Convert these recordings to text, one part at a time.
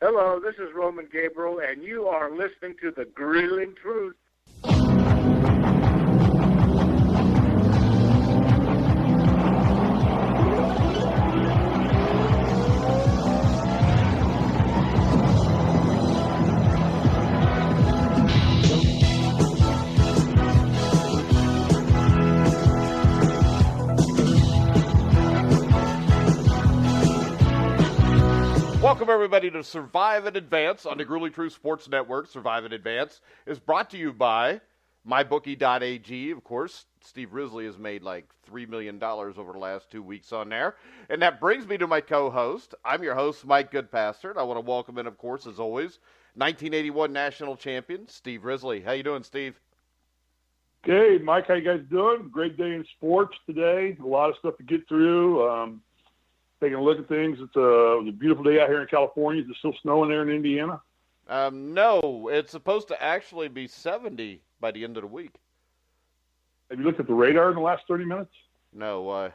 Hello, this is Roman Gabriel, and you are listening to The Grilling Truth. Welcome, everybody, to Survive and Advance on the Grueling Truth Sports Network. Survive and Advance is brought to you by MyBookie.ag. Of course, Steve Risley has made like $3 million over the last 2 weeks on there. And that brings me to my co-host. I'm your host, Mike Goodpaster, and I want to welcome in, of course, as always, 1981 national champion, Steve Risley. How you doing, Steve? Hey, Mike, how you guys doing? Great day in sports today. A lot of stuff to get through. Taking a look at things. It was a beautiful day out here in California. Is it still snowing there in Indiana? No, it's supposed to actually be 70 by the end of the week. Have you looked at the radar in the last 30 minutes? No, why?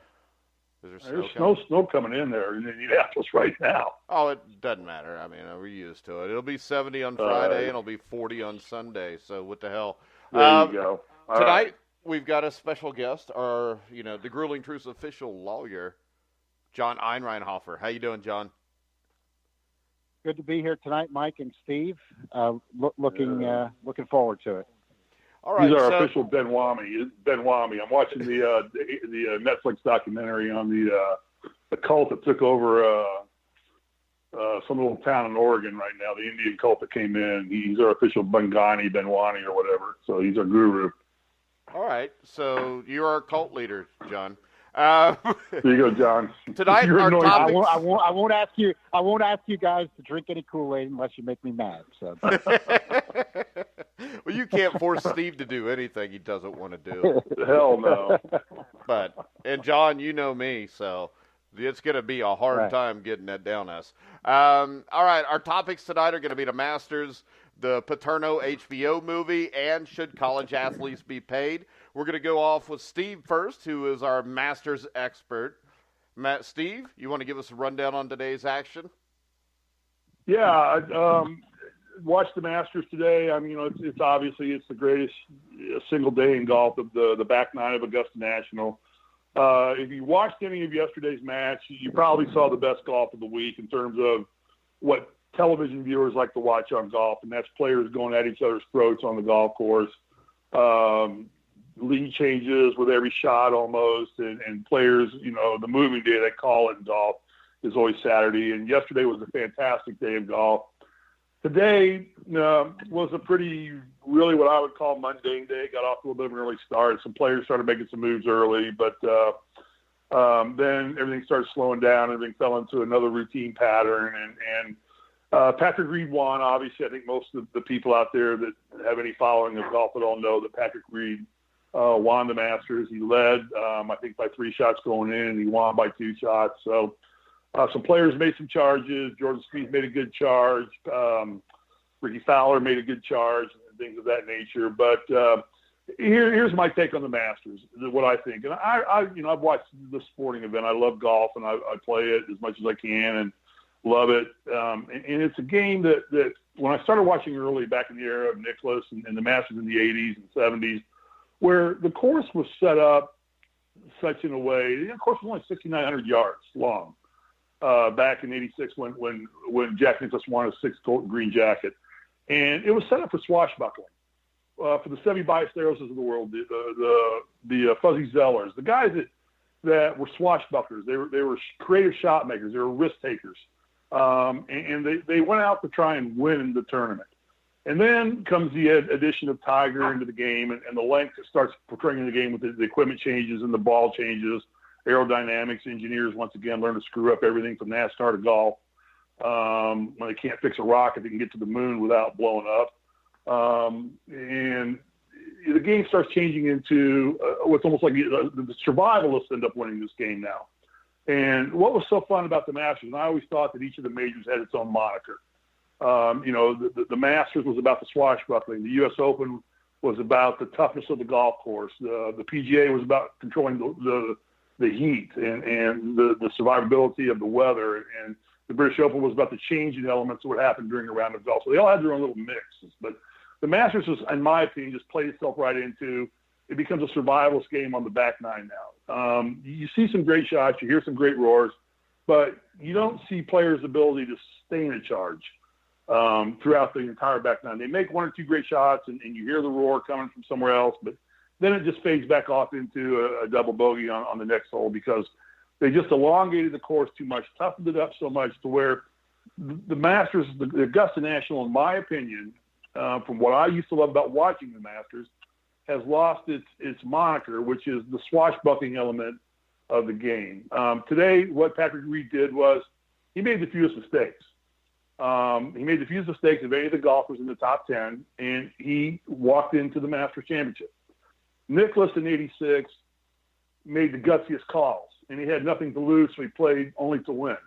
Is there There's snow coming in there in Indianapolis right now. Oh, it doesn't matter. I mean, we're used to it. It'll be 70 on Friday, and it'll be 40 on Sunday. So what the hell? There you go. All tonight, right. We've got a special guest, the Grueling Truth's official lawyer, John Einreinhofer. How you doing, John? Good to be here tonight, Mike and Steve. Looking forward to it. All right, he's our official Ben Wami. I'm watching the Netflix documentary on the cult that took over some little town in Oregon right now. The Indian cult that came in. He's our official Benwani or whatever. So he's our guru. All right, so you're our cult leader, John. There you go, John. Tonight, our topics... I won't ask you. I won't ask you guys to drink any Kool-Aid unless you make me mad. So. Well, you can't force Steve to do anything he doesn't want to do. Hell no. And John, you know me, so it's going to be a hard time getting that down us. All right, our topics tonight are going to be the Masters, the Paterno HBO movie, and should college athletes be paid? We're going to go off with Steve first, who is our Masters expert. Steve, you want to give us a rundown on today's action? Yeah, watched the Masters today. I mean, it's obviously the greatest single day in golf of the back nine of Augusta National. If you watched any of yesterday's match, you probably saw the best golf of the week in terms of what television viewers like to watch on golf, and that's players going at each other's throats on the golf course. Lead changes with every shot almost, and players, the moving day they call it in golf is always Saturday, and yesterday was a fantastic day of golf. Today was a really what I would call mundane day. Got off to a little bit of an early start. Some players started making some moves early, but then everything started slowing down. Everything fell into another routine pattern, and Patrick Reed won. Obviously, I think most of the people out there that have any following of golf at all know that Patrick Reed won the Masters. He led, I think, by 3 shots going in, and he won by 2 shots. So some players made some charges. Jordan Spieth made a good charge. Ricky Fowler made a good charge, and things of that nature. But here's my take on the Masters, what I think. And I've watched the sporting event. I love golf, and I play it as much as I can and love it. And it's a game that when I started watching early back in the era of Nicklaus and the Masters in the 80s and 70s, where the course was set up such in a way, the course was only 6,900 yards long back in '86 when Jack Nicklaus won his 6th green jacket. And it was set up for swashbuckling, for the Seve Ballesteros of the world, the Fuzzy Zellers, the guys that were swashbucklers. They were creative shot makers. They were risk takers. And they went out to try and win the tournament. And then comes the addition of Tiger into the game, and the length that starts portraying the game with the equipment changes and the ball changes, aerodynamics. Engineers, once again, learn to screw up everything from NASCAR to golf. When they can't fix a rocket, they can get to the moon without blowing up. And the game starts changing into what's almost like the survivalists end up winning this game now. And what was so fun about the Masters, and I always thought that each of the majors had its own moniker. The Masters was about the swashbuckling. The U.S. Open was about the toughness of the golf course. The PGA was about controlling the heat and the survivability of the weather. And the British Open was about the changing elements of what happened during a round of golf. So they all had their own little mixes. But the Masters, is, in my opinion, just played itself right into it becomes a survivalist game on the back nine now. You see some great shots, you hear some great roars, but you don't see players' ability to stay in a charge throughout the entire back nine. They make one or two great shots, and you hear the roar coming from somewhere else, but then it just fades back off into a double bogey on the next hole because they just elongated the course too much, toughened it up so much to where the Masters, the Augusta National, in my opinion, from what I used to love about watching the Masters, has lost its moniker, which is the swashbuckling element of the game. Today, what Patrick Reed did was he made the fewest mistakes. He made the fewest mistakes of any of the golfers in the top 10, and he walked into the Masters Championship. Nicklaus in '86 made the gutsiest calls, and he had nothing to lose, so he played only to win.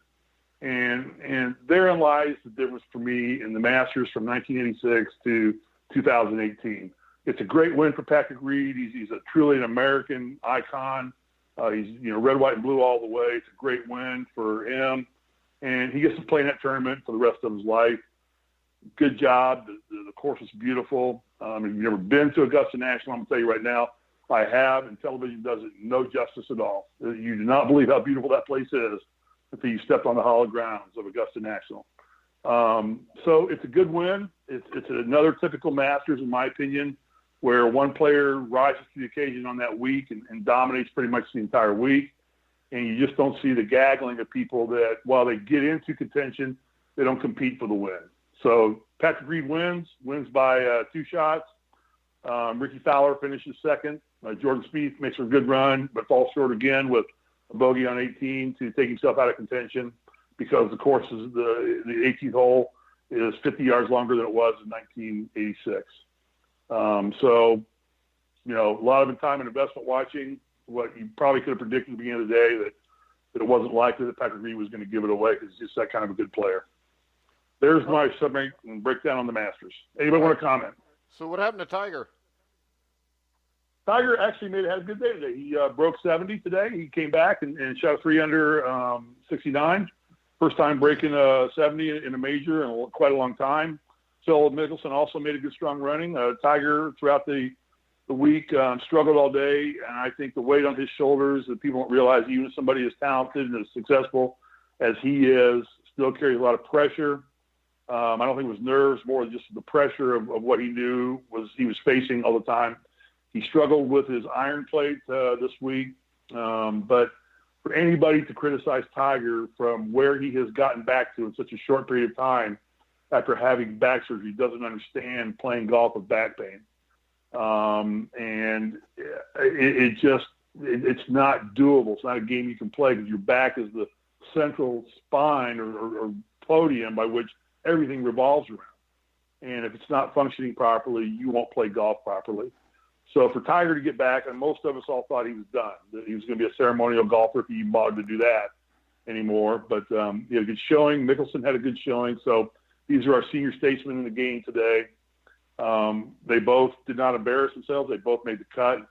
And therein lies the difference for me in the Masters from 1986 to 2018. It's a great win for Patrick Reed. He's a truly an American icon. He's red, white, and blue all the way. It's a great win for him, and he gets to play in that tournament for the rest of his life. Good job. The course is beautiful. If you've never been to Augusta National, I'm going to tell you right now, I have, and television does it no justice at all. You do not believe how beautiful that place is until you step on the hallowed grounds of Augusta National. So it's a good win. It's another typical Masters, in my opinion, where one player rises to the occasion on that week and dominates pretty much the entire week. And you just don't see the gaggling of people that, while they get into contention, they don't compete for the win. So Patrick Reed wins by 2 shots. Ricky Fowler finishes second. Jordan Spieth makes a good run, but falls short again with a bogey on 18 to take himself out of contention because the course is the 18th hole is 50 yards longer than it was in 1986. So, a lot of time and investment watching what you probably could have predicted at the beginning of the day that it wasn't likely that Patrick Reed was going to give it away because he's just that kind of a good player. There's my summary and breakdown on the Masters. Anybody want to comment? So what happened to Tiger? Tiger actually had a good day today. He broke 70 today. He came back and shot a 3 under 69. First time breaking 70 in a major in quite a long time. Phil Mickelson also made a good strong running. Tiger throughout the week struggled all day, and I think the weight on his shoulders that people don't realize, even somebody as talented and as successful as he is, still carries a lot of pressure. I don't think it was nerves, more just the pressure of what he knew he was facing all the time. He struggled with his iron plate this week, but for anybody to criticize Tiger from where he has gotten back to in such a short period of time after having back surgery doesn't understand playing golf with back pain. And it's not doable. It's not a game you can play because your back is the central spine or podium by which everything revolves around. And if it's not functioning properly, you won't play golf properly. So for Tiger to get back, and most of us all thought he was done, that he was going to be a ceremonial golfer if he even bothered to do that anymore. But he had a good showing. Mickelson had a good showing. So these are our senior statesmen in the game today. They both did not embarrass themselves. They both made the cut,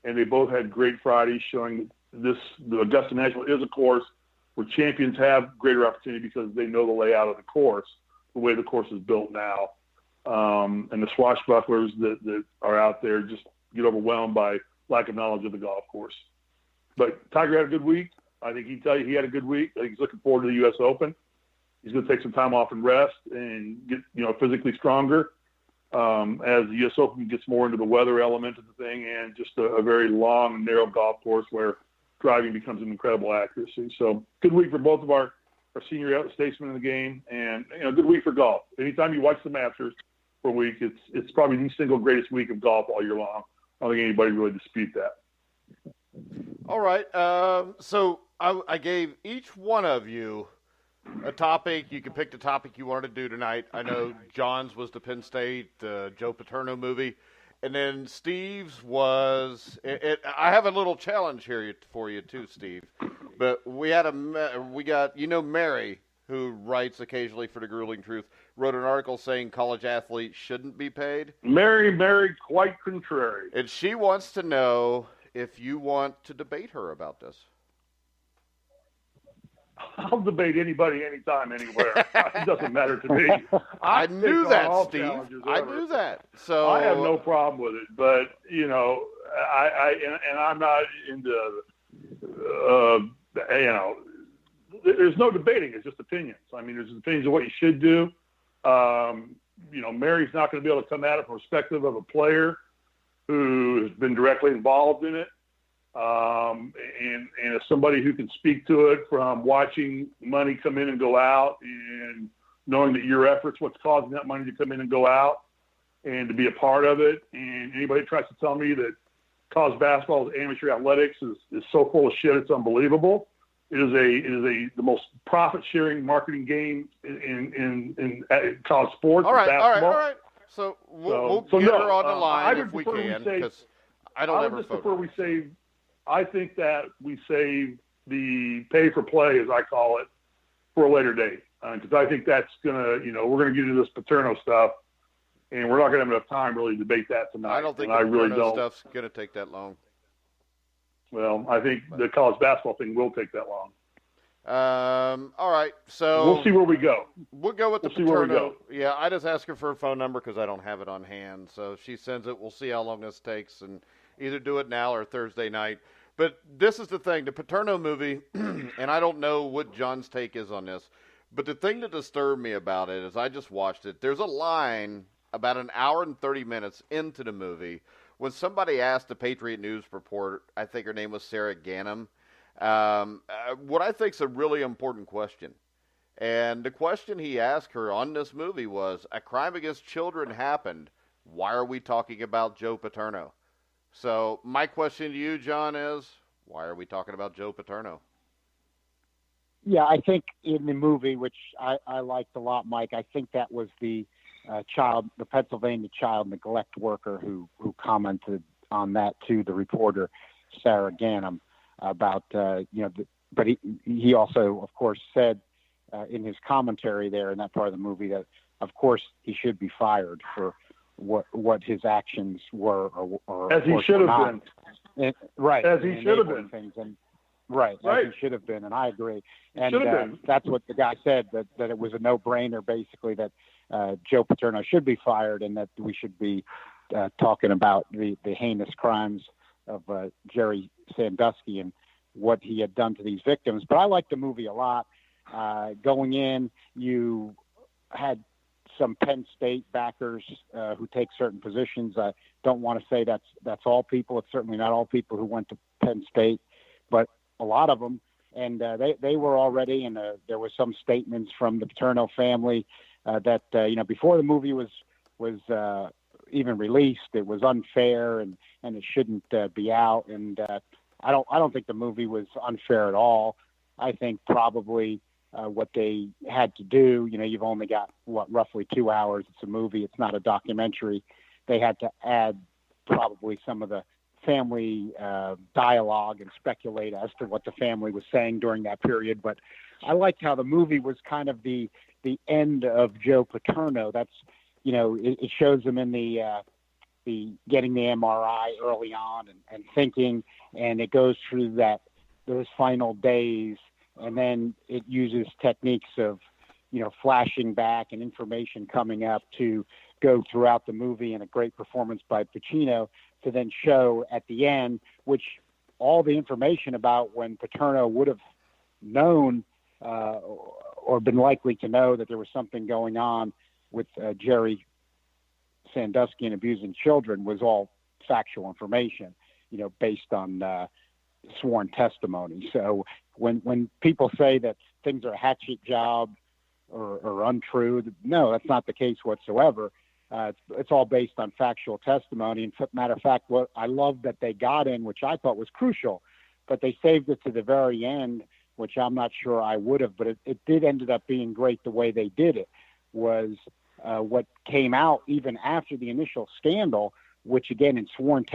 and they both had great Fridays showing the Augusta National is a course where champions have greater opportunity because they know the layout of the course, the way the course is built now. And the swashbucklers that are out there just get overwhelmed by lack of knowledge of the golf course. But Tiger had a good week. I think he'd tell you he had a good week. I think he's looking forward to the U.S. Open. He's going to take some time off and rest and get physically stronger as the U.S. Open gets more into the weather element of the thing and just a very long and narrow golf course where driving becomes an incredible accuracy. So good week for both of our senior statesmen in the game, and good week for golf. Anytime you watch the Masters for a week, it's probably the single greatest week of golf all year long. I don't think anybody really dispute that. All right. So I gave each one of you a topic. You can pick the topic you wanted to do tonight. I know John's was the Penn State, Joe Paterno movie. And then Steve's was I have a little challenge here for you too, Steve. But we got Mary, who writes occasionally for The Grueling Truth, wrote an article saying college athletes shouldn't be paid. Mary, quite contrary. And she wants to know if you want to debate her about this. I'll debate anybody, anytime, anywhere. It doesn't matter to me. I knew that, Steve. I knew that. So I have no problem with it. But I'm not into there's no debating. It's just opinions. I mean, there's opinions of what you should do. Mary's not going to be able to come at it from the perspective of a player who has been directly involved in it. And as somebody who can speak to it from watching money come in and go out and knowing that your effort's what's causing that money to come in and go out and to be a part of it. And anybody who tries to tell me that college basketball is amateur athletics is so full of shit, it's unbelievable. It is the most profit-sharing marketing game in college sports. All right. So we'll get her on the line if we can, because I don't ever vote. I think that we save the pay-for-play, as I call it, for a later date. Because I think that's going to, we're going to get into this Paterno stuff, and we're not going to have enough time really to debate that tonight. I don't think the Paterno stuff's going to take that long. Well, I think the college basketball thing will take that long. All right, so we'll see where we go. We'll go with the Paterno. Yeah, I just asked her for a phone number because I don't have it on hand. So if she sends it, we'll see how long this takes, and either do it now or Thursday night. But this is the thing, the Paterno movie, and I don't know what John's take is on this, but the thing that disturbed me about it is I just watched it. There's a line about an hour and 30 minutes into the movie when somebody asked the Patriot News reporter, I think her name was Sarah Ganem, what I think is a really important question. And the question he asked her on this movie was, a crime against children happened. Why are we talking about Joe Paterno? So my question to you, John, is why are we talking about Joe Paterno? Yeah, I think in the movie, which I liked a lot, Mike, I think that was the Pennsylvania child neglect worker who commented on that to the reporter, Sarah Ganem, about, but he also, of course, said in his commentary there in that part of the movie that, of course, he should be fired for what his actions were, or as he should have been, right? As he should have been, things, and right, as he should have been, and I agree. And that's what the guy said, that it was a no-brainer, basically, that Joe Paterno should be fired, and that we should be talking about the heinous crimes of Jerry Sandusky and what he had done to these victims. But I liked the movie a lot. Going in, you had some Penn State backers who take certain positions. I don't want to say that's all people. It's certainly not all people who went to Penn State, but a lot of them. And they were already, and there were some statements from the Paterno family that before the movie was even released, it was unfair and it shouldn't be out. And I don't think the movie was unfair at all. I think probably what they had to do, you've only got roughly 2 hours. It's a movie. It's not a documentary. They had to add probably some of the family dialogue and speculate as to what the family was saying during that period. But I liked how the movie was kind of the end of Joe Paterno. That's, it shows him in the getting the MRI early on and thinking, and it goes through those final days. And then it uses techniques of, flashing back and information coming up to go throughout the movie, and a great performance by Pacino to then show at the end, which all the information about when Paterno would have known or been likely to know that there was something going on with Jerry Sandusky and abusing children was all factual information, based on sworn testimony. So when people say that things are a hatchet job or untrue, no, that's not the case whatsoever. It's all based on factual testimony. And matter of fact, what I love that they got in, which I thought was crucial, but they saved it to the very end, which I'm not sure I would have, but it did ended up being great the way they did it, was what came out even after the initial scandal, which again, in sworn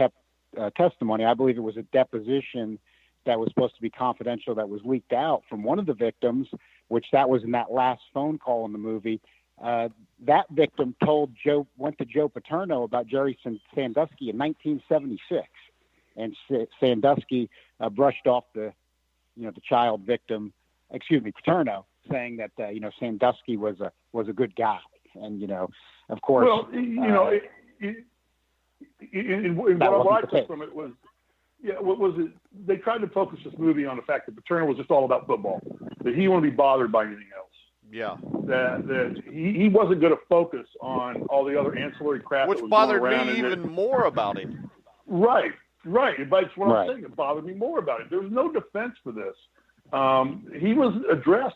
testimony, I believe it was a deposition that was supposed to be confidential that was leaked out from one of the victims, which that was in that last phone call in the movie. That victim went to Joe Paterno about Jerry Sandusky in 1976, and Sandusky brushed off the child victim Paterno, saying that Sandusky was a good guy, and of course. Well, what I liked from it was, what was it? They tried to focus this movie on the fact that Paterno was just all about football, that he wouldn't be bothered by anything else. Yeah. That he wasn't going to focus on all the other ancillary crap. Which that was bothered going around me even more about him. Right. That's what I'm saying. It bothered me more about it. There was no defense for this. He was addressed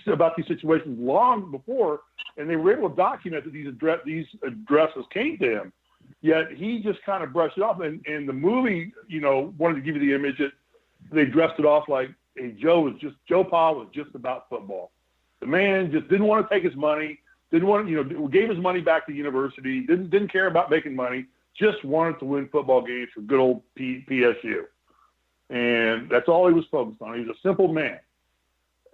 about these situations long before, and they were able to document that these addresses came to him. Yet he just kind of brushed it off. And the movie, wanted to give you the image that they dressed it off like, hey, Joe Pa was just about football. The man just didn't want to take his money, gave his money back to the university, didn't care about making money, just wanted to win football games for good old PSU. And that's all he was focused on. He was a simple man.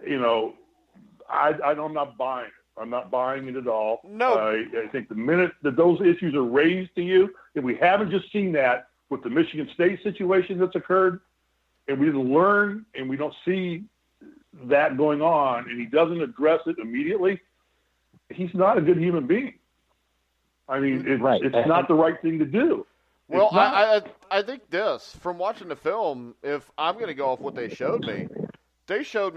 I'm not buying it. I'm not buying it at all. No. I think the minute that those issues are raised to you, if we haven't just seen that with the Michigan State situation that's occurred, and we didn't learn and we don't see that going on, and he doesn't address it immediately, he's not a good human being. I mean, it's not the right thing to do. Well, I think this, from watching the film, if I'm going to go off what they showed me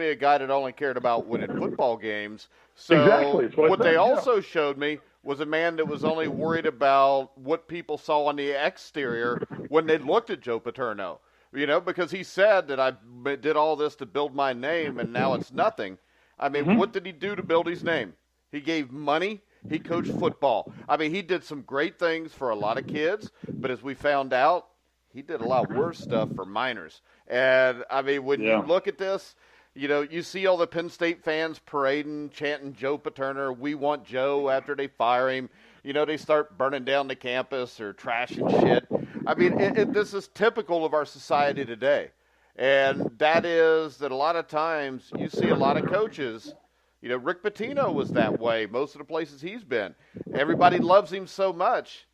a guy that only cared about winning football games. So exactly. what they also showed me was a man that was only worried about what people saw on the exterior when they looked at Joe Paterno. Because he said that I did all this to build my name, and now it's nothing. I mean, What did he do to build his name? He gave money. He coached football. I mean, he did some great things for a lot of kids, but as we found out, he did a lot worse stuff for minors. And, I mean, when you look at this, you see all the Penn State fans parading, chanting Joe Paterno, we want Joe after they fire him. They start burning down the campus or trashing shit. I mean, this is typical of our society today. And that is that a lot of times you see a lot of coaches, Rick Pitino was that way most of the places he's been. Everybody loves him so much,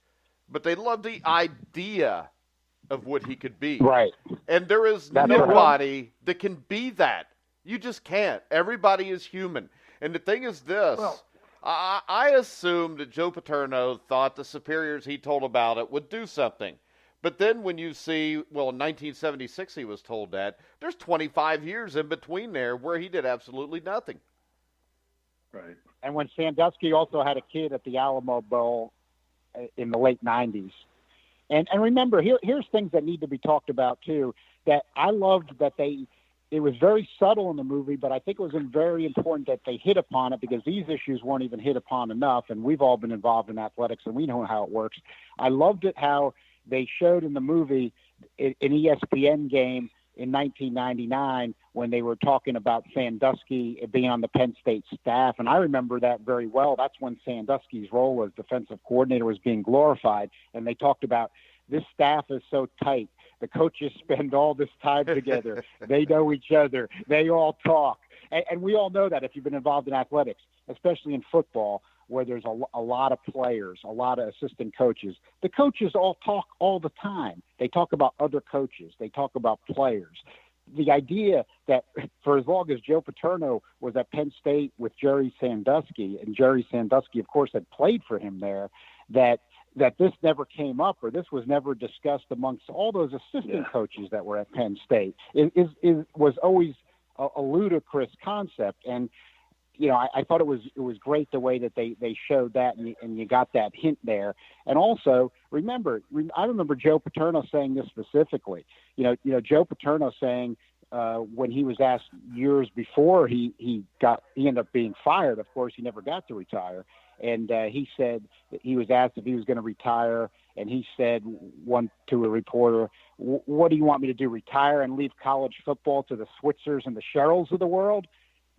but they love the idea of what he could be. Right. And there is nobody that can be that. You just can't. Everybody is human. And the thing is this. I assumed that Joe Paterno thought the superiors he told about it would do something. But then when you see, in 1976 he was told that, there's 25 years in between there where he did absolutely nothing. Right. And when Sandusky also had a kid at the Alamo Bowl in the late 90s. And remember, here's things that need to be talked about, too, that I loved that it was very subtle in the movie, but I think it was very important that they hit upon it because these issues weren't even hit upon enough, and we've all been involved in athletics, and we know how it works. I loved it how they showed in the movie an ESPN game in 1999 when they were talking about Sandusky being on the Penn State staff, and I remember that very well. That's when Sandusky's role as defensive coordinator was being glorified, and they talked about this staff is so tight. The coaches spend all this time together. They know each other. They all talk. And we all know that if you've been involved in athletics, especially in football, where there's a lot of players, a lot of assistant coaches. The coaches all talk all the time. They talk about other coaches. They talk about players. The idea that for as long as Joe Paterno was at Penn State with Jerry Sandusky, and Jerry Sandusky, of course, had played for him there, that this never came up or this was never discussed amongst all those assistant coaches that were at Penn State. It was always a ludicrous concept. And, I thought it was great the way that they showed that and you got that hint there. And also, I remember Joe Paterno saying this specifically. Joe Paterno saying when he was asked years before he ended up being fired. Of course, he never got to retire. And he said he was asked if he was going to retire, and he said to a reporter, "What do you want me to do? Retire and leave college football to the Switzers and the Sherrills of the world?"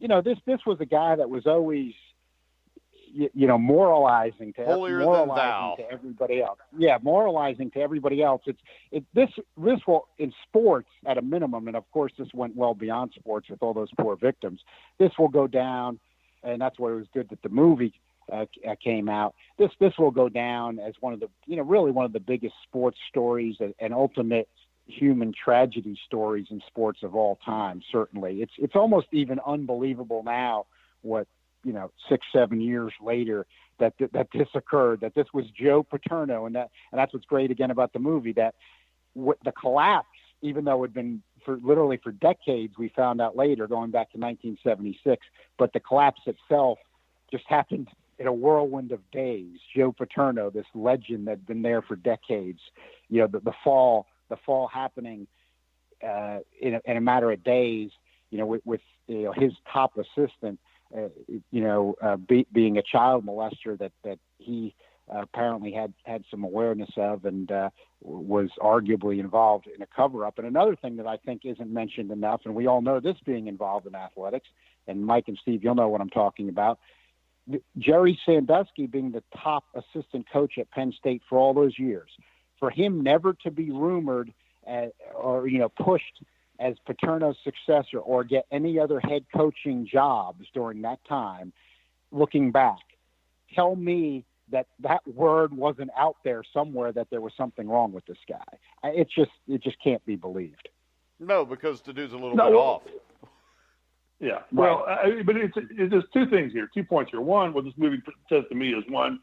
This was a guy that was always, moralizing to everybody else. Yeah, moralizing to everybody else. This will, in sports at a minimum, and of course this went well beyond sports with all those poor victims. This will go down, and that's why it was good that the movie came out. This will go down as one of the really one of the biggest sports stories and ultimate human tragedy stories in sports of all time. Certainly, it's almost even unbelievable now. What 6-7 years later that this occurred. That this was Joe Paterno, and that's what's great again about the movie. That the collapse, even though it had been literally for decades, we found out later, going back to 1976. But the collapse itself just happened in a whirlwind of days. Joe Paterno, this legend that'd been there for decades, the fall happening in a matter of days, with his top assistant, being a child molester that he apparently had some awareness of, and was arguably involved in a cover-up. And another thing that I think isn't mentioned enough, and we all know this being involved in athletics, and Mike and Steve, you'll know what I'm talking about, Jerry Sandusky being the top assistant coach at Penn State for all those years, for him never to be rumored or pushed as Paterno's successor or get any other head coaching jobs during that time, looking back, tell me that word wasn't out there somewhere that there was something wrong with this guy. It just can't be believed. No, because the dude's a little bit off. Yeah. Well, but there's two things here, 2 points here. One, what this movie says to me is, one,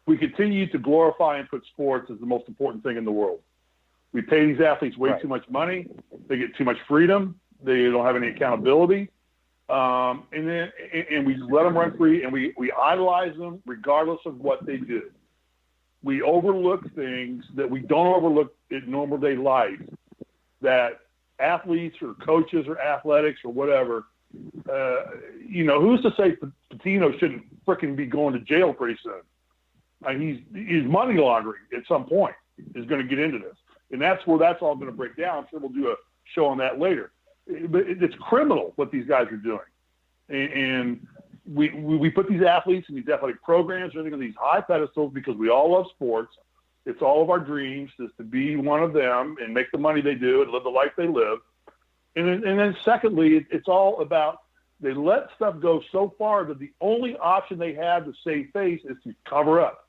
we continue to glorify and put sports as the most important thing in the world. We pay these athletes way too much money. They get too much freedom. They don't have any accountability. And we let them run free, and we idolize them regardless of what they do. We overlook things that we don't overlook in normal day life, that athletes or coaches or athletics or whatever, who's to say Paterno shouldn't frickin' be going to jail pretty soon? I mean, he's money laundering at some point is going to get into this. And that's where that's all going to break down. I'm sure we'll do a show on that later. But it's criminal what these guys are doing. And we put these athletes and these athletic programs and everything on these high pedestals because we all love sports. It's all of our dreams is to be one of them and make the money they do and live the life they live. And then secondly, it's all about they let stuff go so far that the only option they have to save face is to cover up.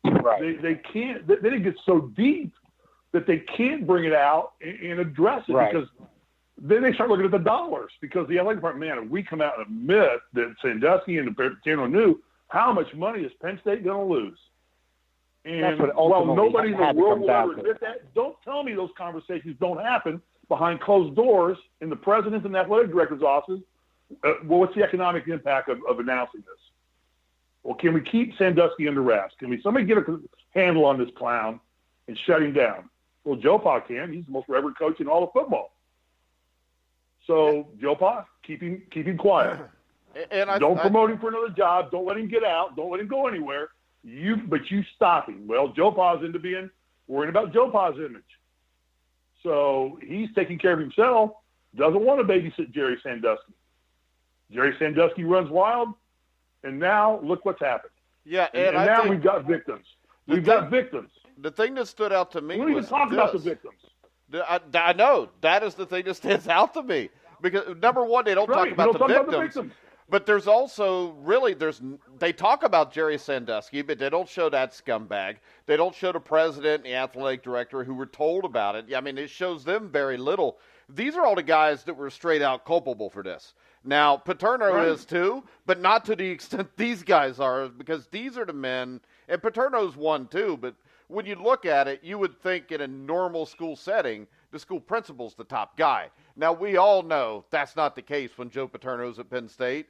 Right. They can't. They get so deep that they can't bring it out and address it because then they start looking at the dollars because the athletic department, man, if we come out and admit that Sandusky and Paterno knew how much money is Penn State going to lose. And while nobody in the world will ever admit that, don't tell me those conversations don't happen behind closed doors in the president's and athletic director's offices. What's the economic impact of announcing this? Well, can we keep Sandusky under wraps? Can somebody get a handle on this clown and shut him down? Well, Joe Pa can. He's the most reverend coach in all of football. So, Joe Pa, keep him quiet. And don't promote him for another job. Don't let him get out. Don't let him go anywhere. But you stop him. Well, Joe Pa's into being worried about Joe Pa's image. So he's taking care of himself, doesn't want to babysit Jerry Sandusky. Jerry Sandusky runs wild, and now look what's happened. Yeah, and now we've got victims. We've got victims. The thing that stood out to me we don't even talk about the victims. I know. That is the thing that stands out to me. Because, number one, they don't talk about the victims. But there's also they talk about Jerry Sandusky, but they don't show that scumbag. They don't show the president and the athletic director who were told about it. I mean, it shows them very little. These are all the guys that were straight out culpable for this. Now, Paterno is too, but not to the extent these guys are, because these are the men, and Paterno's one too, but when you look at it, you would think in a normal school setting, the school principal's the top guy. Now, we all know that's not the case when Joe Paterno's at Penn State.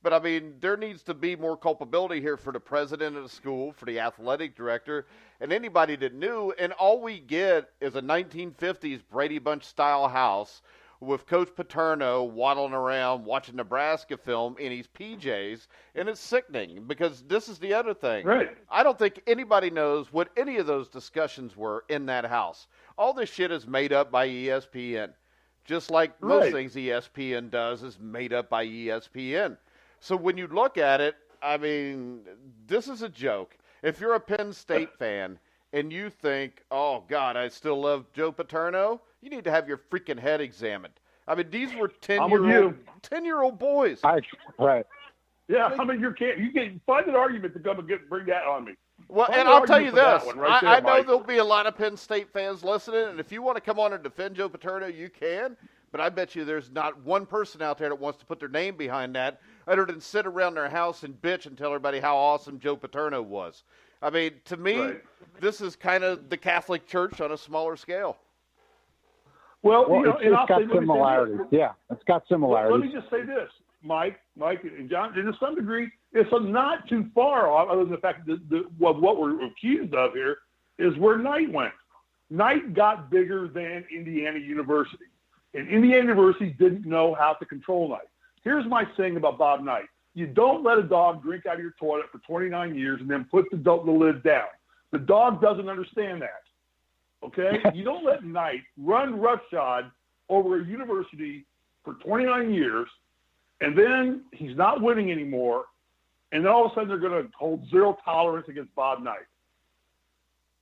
But, I mean, there needs to be more culpability here for the president of the school, for the athletic director, and anybody that knew. And all we get is a 1950s Brady Bunch-style house with Coach Paterno waddling around watching Nebraska film in his PJs, and it's sickening because this is the other thing. Right. I don't think anybody knows what any of those discussions were in that house. All this shit is made up by ESPN, just like most things ESPN does is made up by ESPN. So when you look at it, I mean, this is a joke. If you're a Penn State fan and you think, oh, God, I still love Joe Paterno, you need to have your freaking head examined. I mean, these were 10-year-old boys. Right. Yeah, I mean, you can't find an argument to come and bring that on me. Well, and I'll tell you this. I know there'll be a lot of Penn State fans listening, and if you want to come on and defend Joe Paterno, you can. But I bet you there's not one person out there that wants to put their name behind that other than sit around their house and bitch and tell everybody how awesome Joe Paterno was. I mean, to me, This is kind of the Catholic Church on a smaller scale. Well, it's got similarities. Yeah, it's got similarities. Let me just say this, Mike, and John, to some degree, it's not too far off, other than the fact that what we're accused of here is where Knight went. Knight got bigger than Indiana University, and Indiana University didn't know how to control Knight. Here's my saying about Bob Knight. You don't let a dog drink out of your toilet for 29 years and then put the lid down. The dog doesn't understand that. Okay? You don't let Knight run roughshod over a university for 29 years, and then he's not winning anymore, and then all of a sudden they're going to hold zero tolerance against Bob Knight.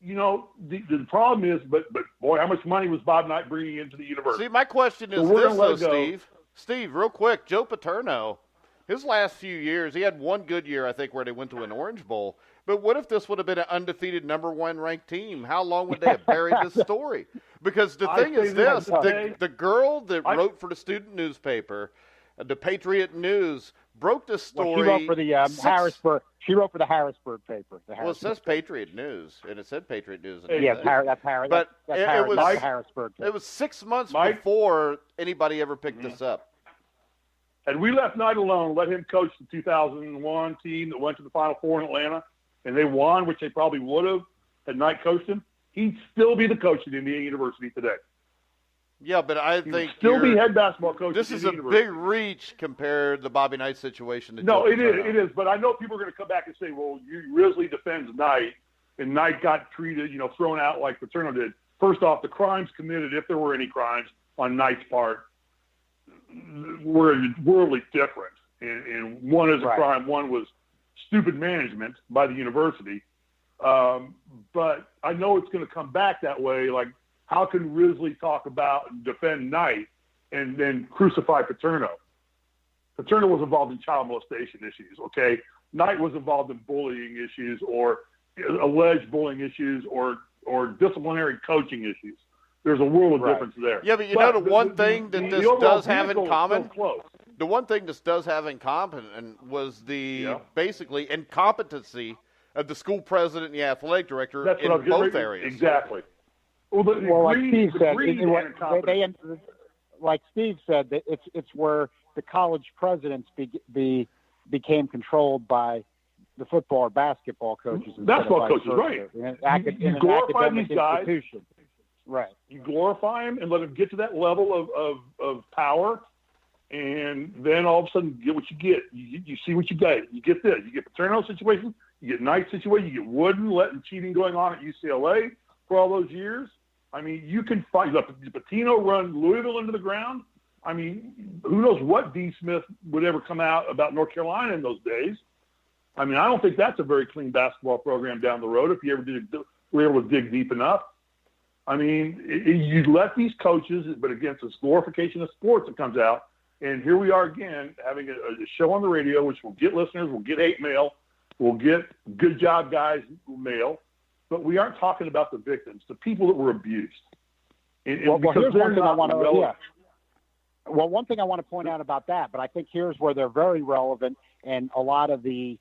The problem is, but boy, how much money was Bob Knight bringing into the university? See, my question is this, though, Steve. Steve, real quick, Joe Paterno, his last few years, he had one good year, I think, where they went to an Orange Bowl. But what if this would have been an undefeated number one ranked team? How long would they have buried this story? Because the thing is this, the girl that wrote for the student newspaper, the Patriot News, broke this story. Well, she wrote for the Harrisburg. She wrote for the Harrisburg paper. Well, it says Patriot News, and it said Patriot News. Yes, that's Harrisburg. But it was the Harrisburg paper. It was 6 months before anybody ever picked this up. And we left Knight alone, let him coach the 2001 team that went to the Final Four in Atlanta, and they won, which they probably would have had Knight coached him. He'd still be the coach at Indiana University today. Yeah, but I think still be head basketball coach. This is a big reach compared to the Bobby Knight situation. No, it is. But I know people are going to come back and say, "Well, Risley defends Knight, and Knight got treated, thrown out like Paterno did." First off, the crimes committed, if there were any crimes on Knight's part, were worldly different. And one is a crime, one was stupid management by the university. But I know it's going to come back that way. Like, how can Risley talk about and defend Knight and then crucify Paterno? Paterno was involved in child molestation issues, okay? Knight was involved in bullying issues or alleged bullying issues or disciplinary coaching issues. There's a world of difference there. Yeah, but the one thing that this does have in common, the one thing this does have in common was the basically incompetency of the school president and the athletic director in both areas. Exactly. Well, like Steve said, it's where the college presidents became controlled by the football or basketball coaches. Basketball coaches, right? You glorify these guys. Right. You glorify them and let them get to that level of power, and then all of a sudden get what you get. You see what you get. You get this. You get Paterno situation. You get Knight situation. You get Wooden letting cheating going on at UCLA for all those years. I mean, you can find Patino run Louisville into the ground. I mean, who knows what D. Smith would ever come out about North Carolina in those days. I mean, I don't think that's a very clean basketball program down the road if you ever were able to dig deep enough. I mean, you let these coaches, but against this glorification of sports that comes out, and here we are again having a show on the radio, which will get listeners, will get hate mail, will get good job guys mail, but we aren't talking about the victims, the people that were abused. Here's one thing I want to one thing I want to point out about that, but I think here's where they're very relevant, and a lot of the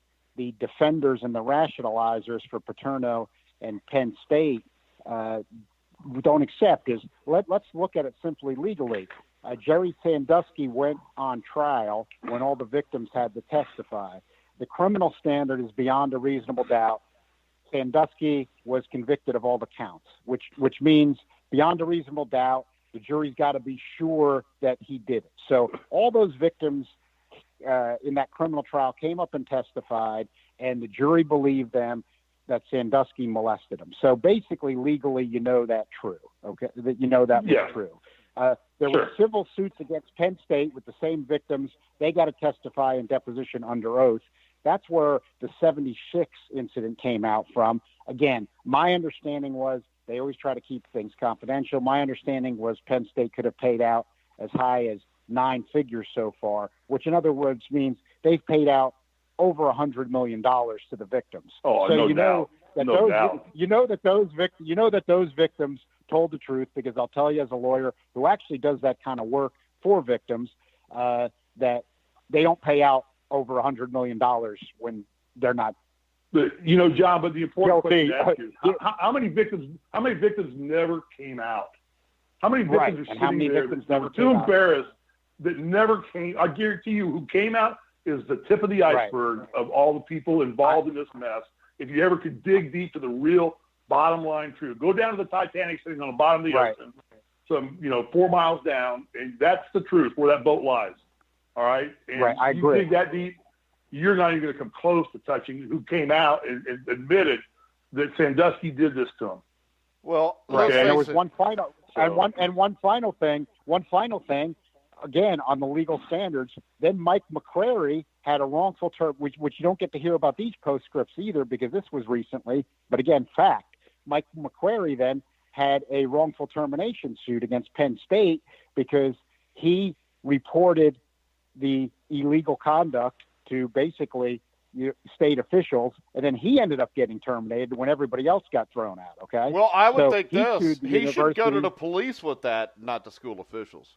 defenders and the rationalizers for Paterno and Penn State don't accept is let's look at it simply legally. Jerry Sandusky went on trial when all the victims had to testify. The criminal standard is beyond a reasonable doubt. Sandusky was convicted of all the counts, which means beyond a reasonable doubt, the jury's got to be sure that he did it. So all those victims in that criminal trial came up and testified, and the jury believed them that Sandusky molested them. So basically, legally, you know that true. Okay, that you know that was true. There were civil suits against Penn State with the same victims. They got to testify in deposition under oath. That's where the 76 incident came out from. Again, my understanding was they always try to keep things confidential. My understanding was Penn State could have paid out as high as 9 figures so far, which in other words means they've paid out over $100 million to the victims. Oh, so no you doubt. that no doubt. You know that those victims told the truth, because I'll tell you, as a lawyer who actually does that kind of work for victims, that they don't pay out over $100 million when they're not. But, John, but the important question to ask is, how many victims never came out? How many victims are sitting there that were too embarrassed that never came? I guarantee you, who came out is the tip of the iceberg of all the people involved in this mess. If you ever could dig deep to the real bottom line truth, go down to the Titanic sitting on the bottom of the ocean, some 4 miles down, and that's the truth where that boat lies. All right, and I agree. You dig that deep, you're not even going to come close to touching who came out and admitted that Sandusky did this to him. Well, and there was one final thing. Again, on the legal standards, then Mike McQuarrie had a wrongful term, which you don't get to hear about these postscripts either, because this was recently. But again, fact, Mike McQuarrie then had a wrongful termination suit against Penn State because he reported the illegal conduct to basically state officials, and then he ended up getting terminated when everybody else got thrown out. Okay. Well, I would think this. He should go to the police with that, not the school officials.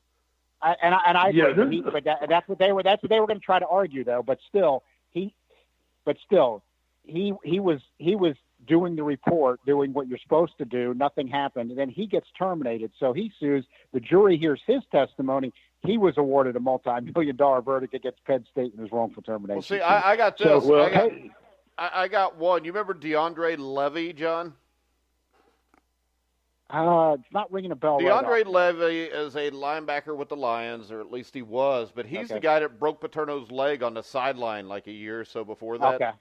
I agree. But that's what they were going to try to argue, though. But still, he was doing the report, doing what you're supposed to do. Nothing happened, and then he gets terminated. So he sues. The jury hears his testimony. He was awarded a multi-million-dollar verdict against Penn State in his wrongful termination. Well, see, I got this. I got one. You remember DeAndre Levy, John? It's not ringing a bell. DeAndre Levy is a linebacker with the Lions, or at least he was, but he's the guy that broke Paterno's leg on the sideline like a year or so before that. Okay.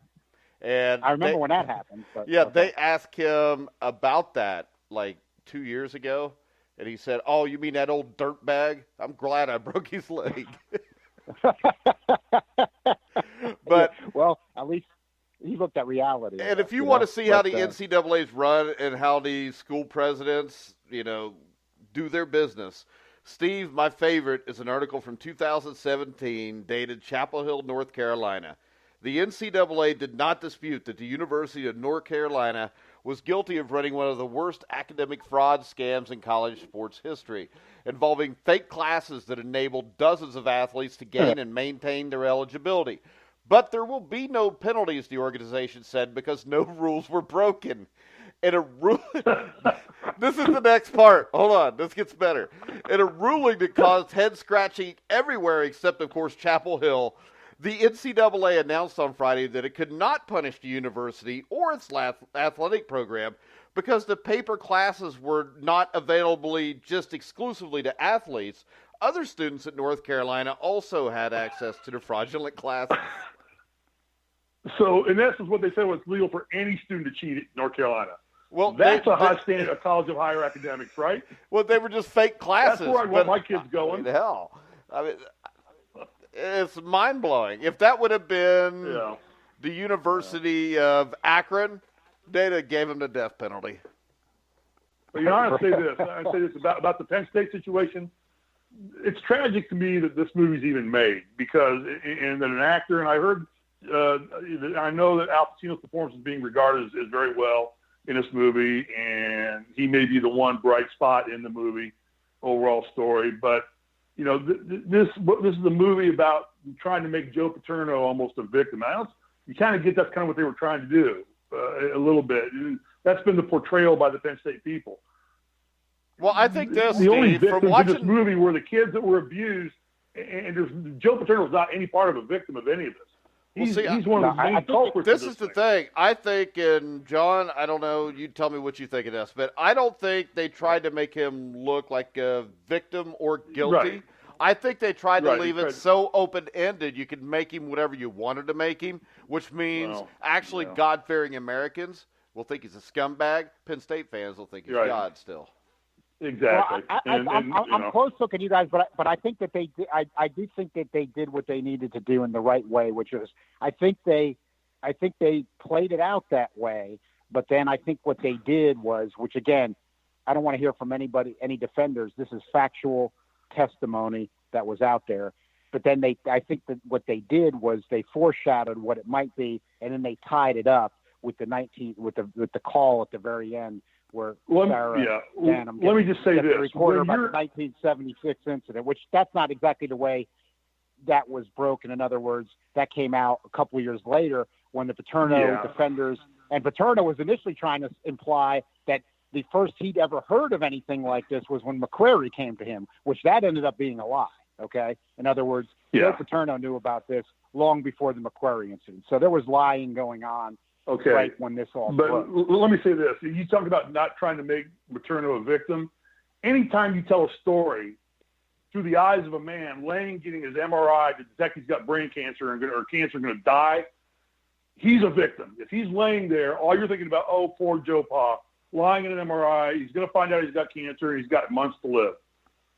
And I remember when that happened. But, they asked him about that like 2 years ago, and he said, "Oh, you mean that old dirtbag? I'm glad I broke his leg." But well, at least he looked at reality. And if you want to see how the NCAA's run and how the school presidents, do their business, Steve, my favorite is an article from 2017 dated Chapel Hill, North Carolina. The NCAA did not dispute that the University of North Carolina was guilty of running one of the worst academic fraud scams in college sports history, involving fake classes that enabled dozens of athletes to gain and maintain their eligibility. But there will be no penalties, the organization said, because no rules were broken. This is the next part. Hold on, this gets better. In a ruling that caused head-scratching everywhere except, of course, Chapel Hill, the NCAA announced on Friday that it could not punish the university or its athletic program because the paper classes were not available just exclusively to athletes. Other students at North Carolina also had access to the fraudulent classes. So, in essence, what they said was legal for any student to cheat at North Carolina. Well, that's a high standard of College of Higher Academics, right? Well, they were just fake classes. That's where I want my kids going. Hell, I mean, it's mind-blowing. If that would have been the University of Akron, they'd have gave them the death penalty. But I'll say this about the Penn State situation. It's tragic to me that this movie's even made because, and that an actor, and I heard, I know that Al Pacino's performance is being regarded as very well in this movie, and he may be the one bright spot in the movie overall story. But this is a movie about trying to make Joe Paterno almost a victim. You kind of get that's kind of what they were trying to do a little bit. That's been the portrayal by the Penn State people. Well, I think this, the only Steve, victims in this movie were the kids that were abused, and Joe Paterno's not any part of a victim of any of this. He's one of the main culprits. This is the thing. I think, and John, I don't know, you tell me what you think of this, but I don't think they tried to make him look like a victim or guilty. Right. I think they tried to leave it so open-ended you could make him whatever you wanted to make him, which means God-fearing Americans will think he's a scumbag. Penn State fans will think he's God still. Exactly. Well, I'm close looking, you guys, but I think that they did. I do think that they did what they needed to do in the right way, which is I think they played it out that way. But then I think what they did was, which again, I don't want to hear from any defenders. This is factual testimony that was out there. But then I think that what they did was they foreshadowed what it might be, and then they tied it up with the call at the very end where Sarah let me just say this. Recorder about the 1976 incident, which that's not exactly the way that was broken. In other words, that came out a couple of years later when the Paterno defenders, and Paterno was initially trying to imply that the first he'd ever heard of anything like this was when McQuarrie came to him, which that ended up being a lie. Okay. In other words, Joe Paterno knew about this long before the McQuarrie incident. So there was lying going on right when this all broke. Let me say this. You talk about not trying to make Paterno a victim. Anytime you tell a story through the eyes of a man getting his MRI to detect he's got brain cancer or cancer going to die, he's a victim. If he's laying there, all you're thinking about, oh, poor Joe Pa, lying in an MRI, he's going to find out he's got cancer and he's got months to live.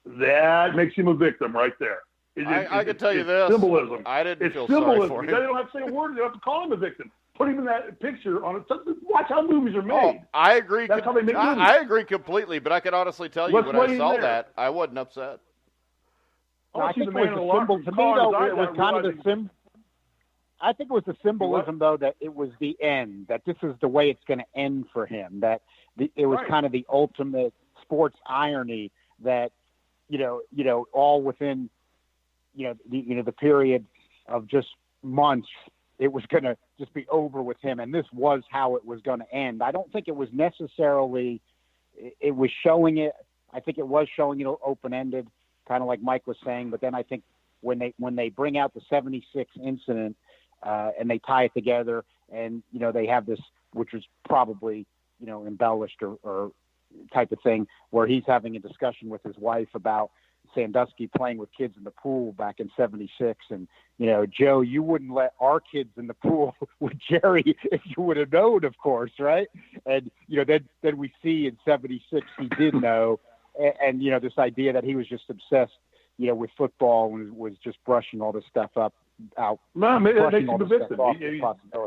That makes him a victim right there. I can tell you this. Symbolism. I didn't feel symbolism. sorry for him. They don't have to say a word. They don't have to call him a victim. Put him in that picture on it. Watch how movies are made. Oh, I agree. That's how they make movies. I agree completely, but I can honestly tell you when I saw that, I wasn't upset. I think it was a symbol. To me, though, it was kind of the symbol. I think it was the symbolism, though, that it was the end, that this is the way it's going to end for him, that it was kind of the ultimate sports irony that, all within, the period of just months, it was going to just be over with him. And this was how it was going to end. I don't think it was necessarily, it was showing it. I think it was showing it open-ended, kind of like Mike was saying. But then I think when they bring out the 76 incident and they tie it together and, they have this, which was probably, embellished or type of thing, where he's having a discussion with his wife about Sandusky playing with kids in the pool back in 76. And, Joe, you wouldn't let our kids in the pool with Jerry if you would have known, of course. Right. And, then we see in 76, he did know. And, this idea that he was just obsessed, with football and was just brushing all this stuff out. No, that makes him a victim.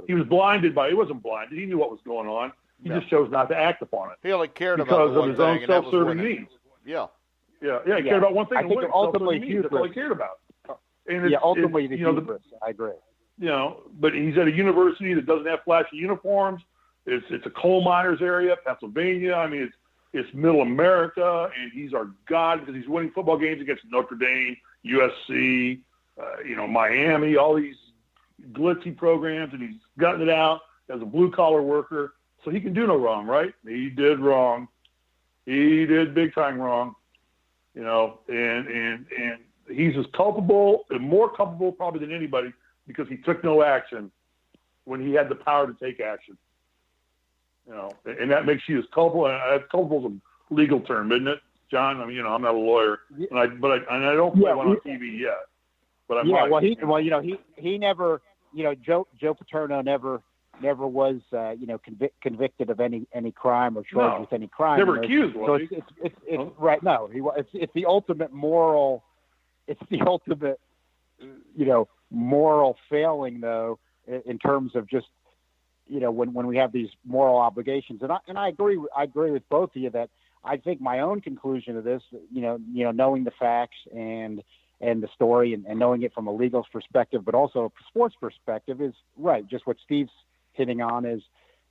He was blinded by, he wasn't blinded. He knew what was going on. He just chose not to act upon it. He only cared because about of his own self-serving needs. Yeah. He cared about one thing. I think ultimately that's all he cared about. And ultimately the hubris. I agree. But he's at a university that doesn't have flashy uniforms. It's a coal miners area, Pennsylvania. I mean, it's middle America, and he's our god because he's winning football games against Notre Dame, USC, Miami, all these glitzy programs, and he's gotten it out as a blue-collar worker. So he can do no wrong, right? He did wrong. He did big time wrong, and he's as culpable and more culpable probably than anybody because he took no action when he had the power to take action. And that makes you as culpable. And culpable is a legal term, isn't it, John? I mean, I'm not a lawyer, and I don't play one on TV yet. But I might. He never, Joe Paterno never was, convicted of any crime or charged with any crime. Never accused, was he? It's right. No, it's the ultimate moral. It's the ultimate, moral failing, though, in terms of just, when we have these moral obligations. And I agree with both of you that I think my own conclusion of this, knowing the facts and the story and knowing it from a legal perspective, but also a sports perspective is right. Just what Steve's hitting on is,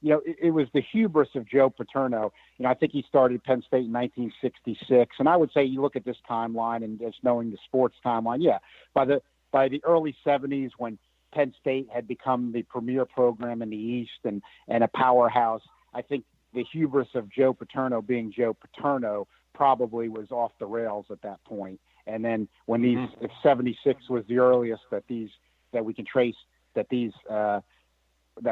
it was the hubris of Joe Paterno. I think he started Penn State in 1966. And I would say you look at this timeline and just knowing the sports timeline. Yeah. By the early 70s, when Penn State had become the premier program in the East and a powerhouse, I think the hubris of Joe Paterno being Joe Paterno probably was off the rails at that point. And then when if 76 was the earliest that we can trace that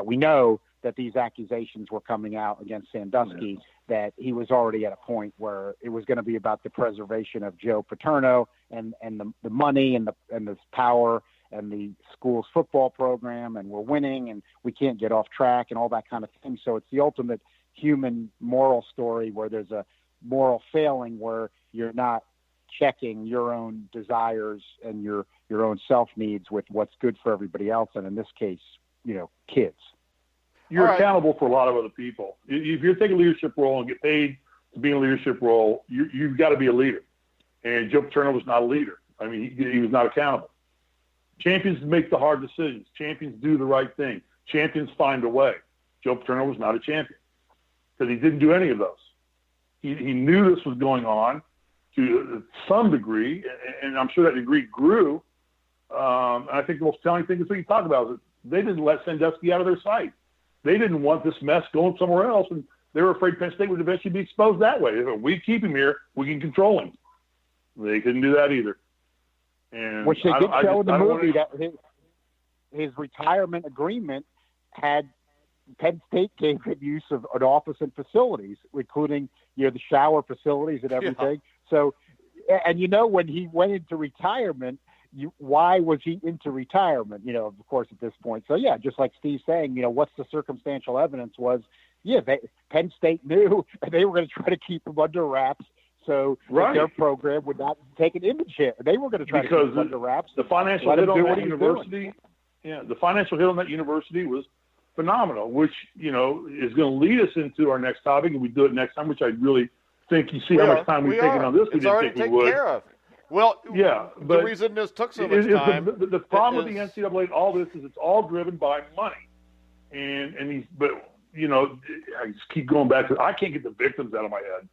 we know that these accusations were coming out against Sandusky, that he was already at a point where it was going to be about the preservation of Joe Paterno and the money and the power and the school's football program, and we're winning and we can't get off track and all that kind of thing. So it's the ultimate human moral story where there's a moral failing where you're not checking your own desires and your own self needs with what's good for everybody else. And in this case, kids. You're accountable for a lot of other people. If you're taking a leadership role and get paid to be in a leadership role, you've got to be a leader. And Joe Paterno was not a leader. I mean, he was not accountable. Champions make the hard decisions. Champions do the right thing. Champions find a way. Joe Paterno was not a champion because he didn't do any of those. He knew this was going on to some degree, and I'm sure that degree grew. And I think the most telling thing is what you talk about is that they didn't let Sandusky out of their sight. They didn't want this mess going somewhere else, and they were afraid Penn State would eventually be exposed that way. If we keep him here, we can control him. They couldn't do that either. And which they did show in the movie that his retirement agreement had Penn State gave him use of an office and facilities, including the shower facilities and everything. Yeah. So, and when he went into retirement, why was he into retirement? Of course, at this point. So yeah, just like Steve's saying, what's the circumstantial evidence was? Yeah, Penn State knew they were going to try to keep him under wraps. So their program would not take an image hit. They were going to try to keep him under wraps. The financial hit on that university, the financial hit on that university was phenomenal, which, is going to lead us into our next topic, and we do it next time, which I really think you see how much time we've taken on this. We didn't think we would. Care of. Well, yeah, but the reason this took so much time. The problem with the NCAA, all this is it's all driven by money, but I just keep going back to I can't get the victims out of my head.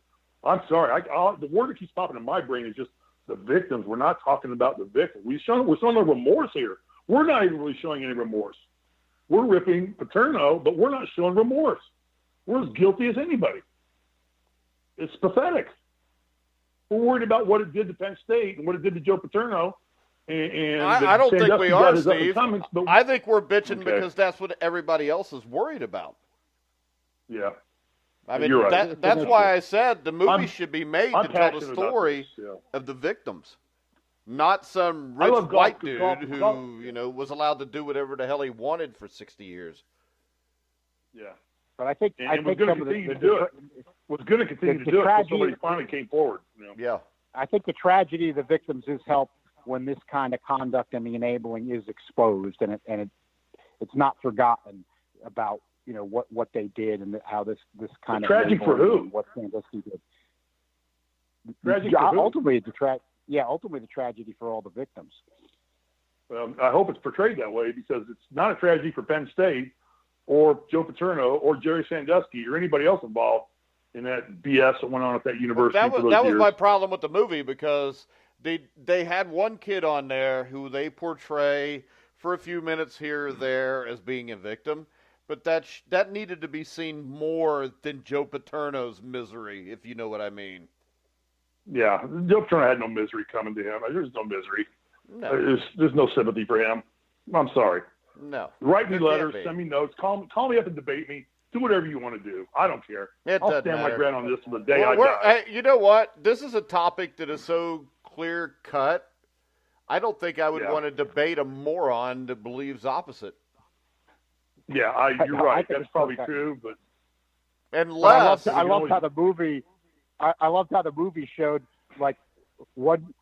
I'm sorry. The word that keeps popping in my brain is just the victims. We're not talking about the victims. We're showing no remorse here. We're not even really showing any remorse. We're ripping Paterno, but we're not showing remorse. We're as guilty as anybody. It's pathetic. We're worried about what it did to Penn State and what it did to Joe Paterno. And I don't think we are, Steve. I think we're bitching because that's what everybody else is worried about. Yeah. I mean, you're right. That's why I said the movie should be made to tell the story of the victims, not some rich white dude who was allowed to do whatever the hell he wanted for 60 years. Yeah. But I think was going to continue to do it. Was going to continue to do it until somebody finally came forward. Yeah. I think the tragedy of the victims is helped when this kind of conduct and the enabling is exposed, and it's not forgotten about what they did and how this kind of tragic for who? What Sandusky did. Tragic for who? Ultimately the tragedy for all the victims. Well, I hope it's portrayed that way because it's not a tragedy for Penn State or Joe Paterno or Jerry Sandusky or anybody else involved in that BS that went on at that university. That was my problem with the movie because they had one kid on there who they portray for a few minutes here or there as being a victim. But that needed to be seen more than Joe Paterno's misery, if you know what I mean. Yeah, Joe Paterno had no misery coming to him. There's no misery. No. There's no sympathy for him. I'm sorry. No. Write me letters, send me notes, call me up and debate me. Do whatever you want to do. I don't care. I'll stand my ground on this till the day I die. You know what? This is a topic that is so clear cut. I don't think I would want to debate a moron that believes opposite. Yeah, you're right. That's probably true, but unless I loved how the movie. I loved how the movie showed like one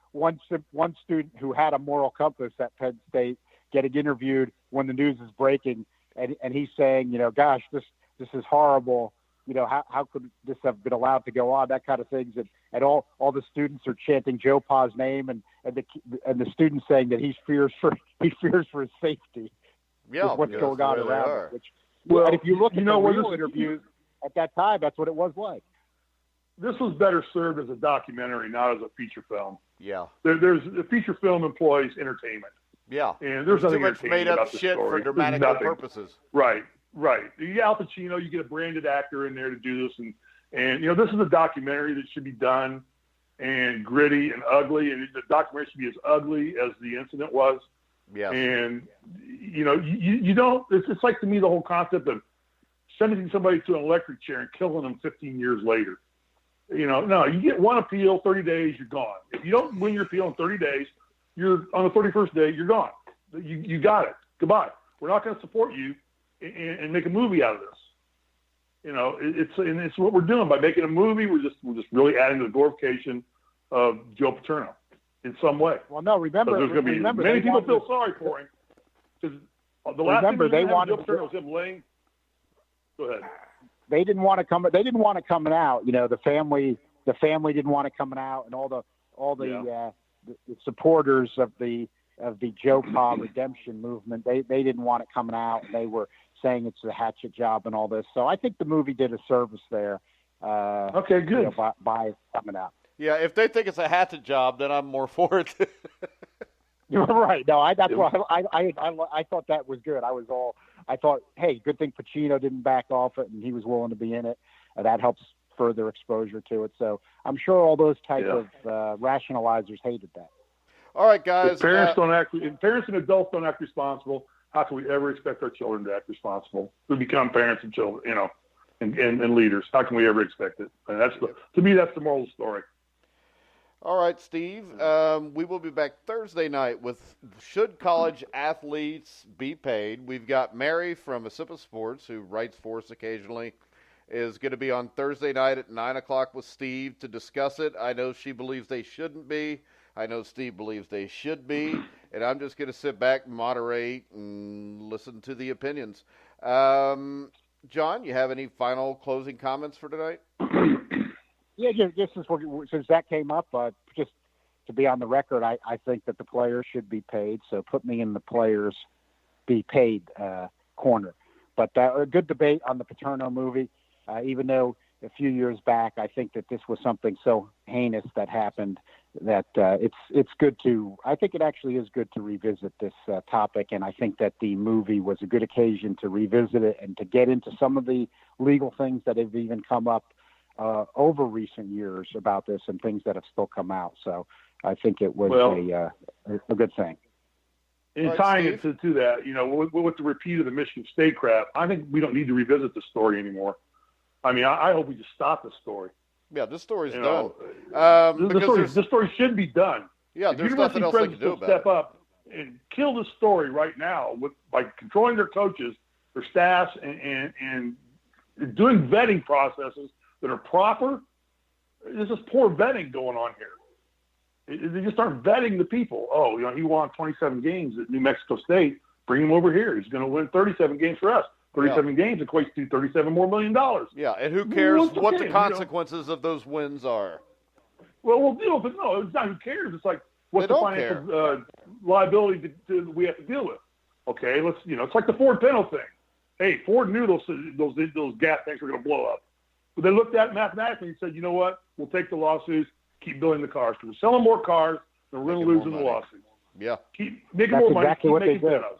student who had a moral compass at Penn State getting interviewed when the news is breaking, and he's saying, gosh, this is horrible. How could this have been allowed to go on? That kind of things, and all the students are chanting Joe Pa's name, and the students saying that he fears for his safety. Yeah, what's going on around it. And if you look at the real interviews at that time, that's what it was like. This was better served as a documentary, not as a feature film. Yeah. There's a feature film employs entertainment. Yeah. And there's nothing too much made up shit for dramatic purposes. Right. You get Al Pacino, you get a branded actor in there to do this, and this is a documentary that should be done and gritty and ugly, and the documentary should be as ugly as the incident was. Yeah. And, you don't – it's like to me the whole concept of sending somebody to an electric chair and killing them 15 years later. No, you get one appeal, 30 days, you're gone. If you don't win your appeal in 30 days, you're on the 31st day, you're gone. You got it. Goodbye. We're not going to support you and make a movie out of this. It's what we're doing. By making a movie, we're just really adding to the glorification of Joe Paterno in some way. Well, no, remember, many people feel sorry for him because the last thing they wanted Joe Paterno was him laying. Go ahead. They didn't want to come. They didn't want it coming out. The family didn't want it coming out, and all the supporters of the of the Joe Pa redemption movement. They didn't want it coming out. They were saying it's a hatchet job and all this. So I think the movie did a service there. Okay, good. You know, by coming out. Yeah, if they think it's a hatchet job, then I'm more for it. You're right. No, that's why I thought that was good. I thought, hey, good thing Pacino didn't back off it and he was willing to be in it. That helps further exposure to it. So I'm sure all those type of rationalizers hated that. All right, guys. If parents and adults don't act responsible, how can we ever expect our children to act responsible? We become parents and children, you know, and leaders. How can we ever expect it? And to me, that's the moral of the story. All right, Steve. We will be back Thursday night with Should College Athletes Be Paid? We've got Mary from A Sip of Sports, who writes for us occasionally, is going to be on Thursday night at 9 o'clock with Steve to discuss it. I know she believes they shouldn't be. I know Steve believes they should be. And I'm just going to sit back, moderate, and listen to the opinions. John, you have any final closing comments for tonight? Yeah, just since that came up, just to be on the record, I think that the players should be paid. So put me in the players be paid corner. But a good debate on the Paterno movie, even though a few years back I think that this was something so heinous that happened that it's good to. I think it actually is good to revisit this topic, and I think that the movie was a good occasion to revisit it and to get into some of the legal things that have even come up over recent years about this and things that have still come out. So I think it was a good thing. And tying it to that, you know, with the repeat of the Michigan State crap, I think we don't need to revisit the story anymore. I mean, I hope we just stop the story. Yeah, this story's done. The story should be done. Yeah, there's nothing else they can do about step up and kill the story right now by controlling their coaches, their staffs, and doing vetting processes that are proper. There's just poor vetting going on here. They just aren't vetting the people. Oh, you know, he won 27 games at New Mexico State. Bring him over here. He's going to win 37 games for us. 37 games equates to $37 more million. Yeah, and who cares what the consequences of those wins are? Well, we'll deal with it. No, it's not who cares. It's like what's the financial liability that we have to deal with. Okay, it's like the Ford penalty thing. Hey, Ford knew those gas tanks were going to blow up. But they looked at it mathematically and said, you know what? We'll take the lawsuits, keep building the cars. Because we're selling more cars, and we're going to lose in the lawsuits. Yeah. Keep making more money, keep making penalties.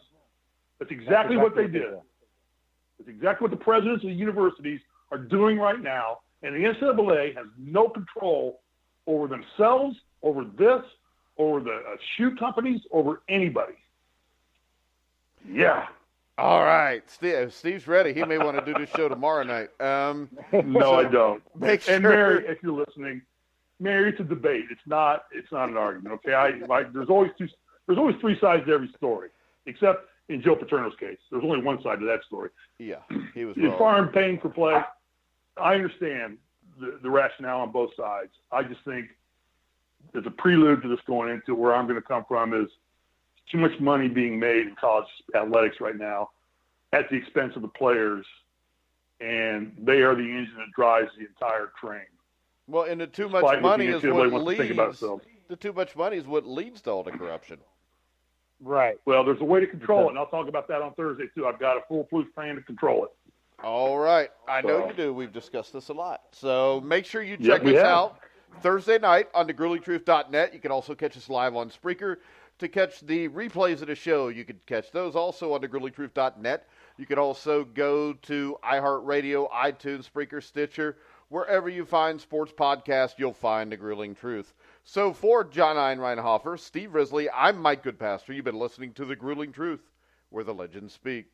That's exactly what they did. That's exactly what the presidents of the universities are doing right now. And the NCAA has no control over themselves, over this, over the shoe companies, over anybody. Yeah. All right, Steve's ready. He may want to do this show tomorrow night. No, I don't. Make sure. And Mary, if you're listening, Mary, it's a debate. It's not an argument. Okay, there's always three sides to every story, except in Joe Paterno's case. There's only one side to that story. Yeah, he was wrong. As far as paying for play, I understand the rationale on both sides. I just think there's a prelude to this going into where I'm going to come from is too much money being made in college athletics right now at the expense of the players, and they are the engine that drives the entire train. Well, and the too much money is what leads. The too much money is what leads to all the corruption. Right. Well, there's a way to control it, and I'll talk about that on Thursday too. I've got a foolproof plan to control it. All right, I know you do. We've discussed this a lot, so make sure you check us out Thursday night on thegruelingtruth.net. You can also catch us live on Spreaker. To catch the replays of the show, you can catch those also on thegruelingtruth.net. You can also go to iHeartRadio, iTunes, Spreaker, Stitcher. Wherever you find sports podcasts, you'll find The Grueling Truth. So for John Einreinhofer, Steve Risley, I'm Mike Goodpaster. You've been listening to The Grueling Truth, where the legends speak.